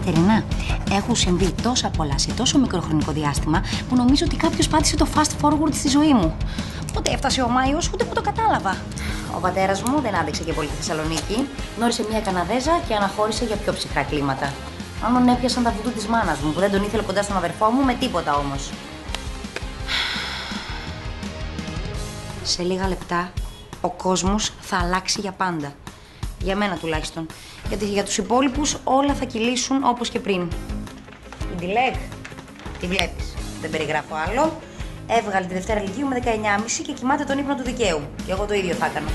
Κατερινά, έχουν συμβεί τόσα πολλά σε τόσο μικρό χρονικό διάστημα που νομίζω ότι κάποιος πάτησε το fast forward στη ζωή μου. Πότε έφτασε ο Μάιος, ούτε που το κατάλαβα. Ο πατέρας μου δεν άντεξε και πολύ στη Θεσσαλονίκη. Γνώρισε μια Καναδέζα και αναχώρησε για πιο ψυχρά κλίματα. Μάλλον έπιασαν τα βουδού της μάνας μου που δεν τον ήθελε κοντά στον αδερφό μου με τίποτα όμως. Σε λίγα λεπτά ο κόσμος θα αλλάξει για πάντα. Για μένα τουλάχιστον. Γιατί για τους υπόλοιπους όλα θα κυλήσουν όπως και πριν. Την Τιλέκ, τη βλέπεις. Δεν περιγράφω άλλο. Έβγαλε τη Δευτέρα Λυκείου με 19,5 και κοιμάται τον ύπνο του δικαίου. Και εγώ το ίδιο θα έκανα.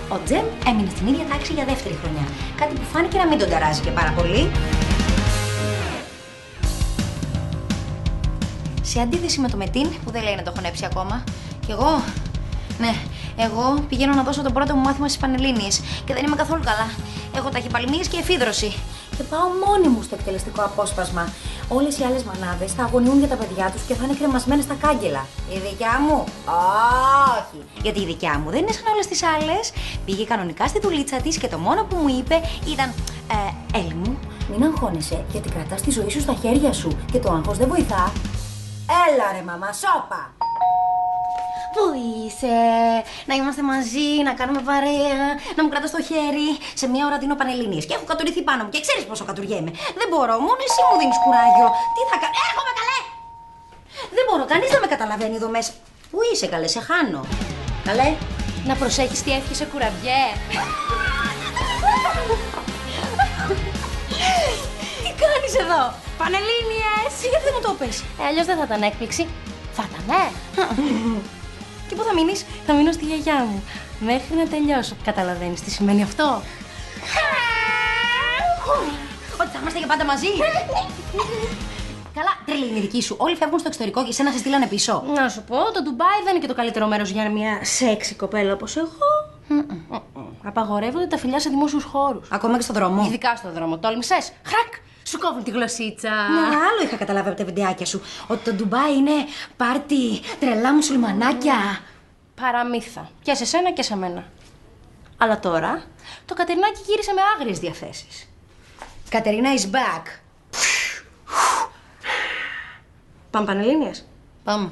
Ο Τζεμ έμεινε στην ίδια τάξη για δεύτερη χρονιά. Κάτι που φάνηκε να μην τον ταράζει και πάρα πολύ. Σε αντίθεση με το Μετίν, που δεν λέει να το έχω νέψει ακόμα, κι εγώ, ναι, εγώ πηγαίνω να δώσω το πρώτο μου μάθημα στις Πανελλήνιες και δεν είμαι καθόλου καλά. Έχω ταχυπαλμίες και εφίδρωση. Και πάω μόνη μου στο εκτελεστικό απόσπασμα. Όλες οι άλλες μανάδες θα αγωνιούν για τα παιδιά τους και θα είναι κρεμασμένες στα κάγκελα. Η δικιά μου, όχι. Γιατί η δικιά μου δεν είναι σαν όλες τις άλλες. Πήγε κανονικά στη δουλίτσα της και το μόνο που μου είπε ήταν Έλλη μου, μην αγχώνεσαι γιατί κρατάς τη ζωή σου στα χέρια σου και το άγχος δεν βοηθά. Έλα ρε μαμά, σώπα! Πού είσαι, να είμαστε μαζί, να κάνουμε παρέα, να μου κρατάς το χέρι. Σε μια ώρα δίνω Πανελλήνιες και έχω κατουρηθεί πάνω μου και ξέρεις πόσο κατουριέμαι. Δεν μπορώ, μόνο εσύ μου δίνεις κουράγιο. Τι θα κάνω, έρχομαι καλέ! Δεν μπορώ, κανείς δεν με καταλαβαίνει εδώ μέσα. Πού είσαι καλέ, σε χάνω. Καλέ, να προσέχεις τι εύχεσαι κουραβιέ. Τι κάνεις εδώ, Πανελλήνιες! Γιατί δεν μου το πες. Αλλιώς δεν θα ήταν έκπληξη. Θα ήταν, Και πού θα μείνεις? Θα μείνω στη γιαγιά μου. Μέχρι να τελειώσω. Καταλαβαίνεις τι σημαίνει αυτό? Ότι θα είμαστε για πάντα μαζί. Καλά, τρελή είναι η δική σου. Όλοι φεύγουν στο εξωτερικό και εσένα σε στείλανε πίσω. Να σου πω, το Ντουμπάι δεν είναι και το καλύτερο μέρος για μια σεξι κοπέλα όπως εγώ. Απαγορεύονται τα φιλιά σε δημόσιους χώρους. Ακόμα και στο δρόμο. Ειδικά στο δρόμο. Τόλμησες. Χρακ! Σου κόβουν τη γλωσσίτσα. Ναι, άλλο είχα καταλάβει από τα βιντεάκια σου. Ότι το Ντουμπάι είναι πάρτι, τρελά μουσουλμανάκια. Παραμύθα. Και σε σένα και σε μένα. Αλλά τώρα το Κατερινάκι γύρισε με άγριες διαθέσεις. Κατερίνα is back. Πάμε Πανελλήνιες. Πάμε.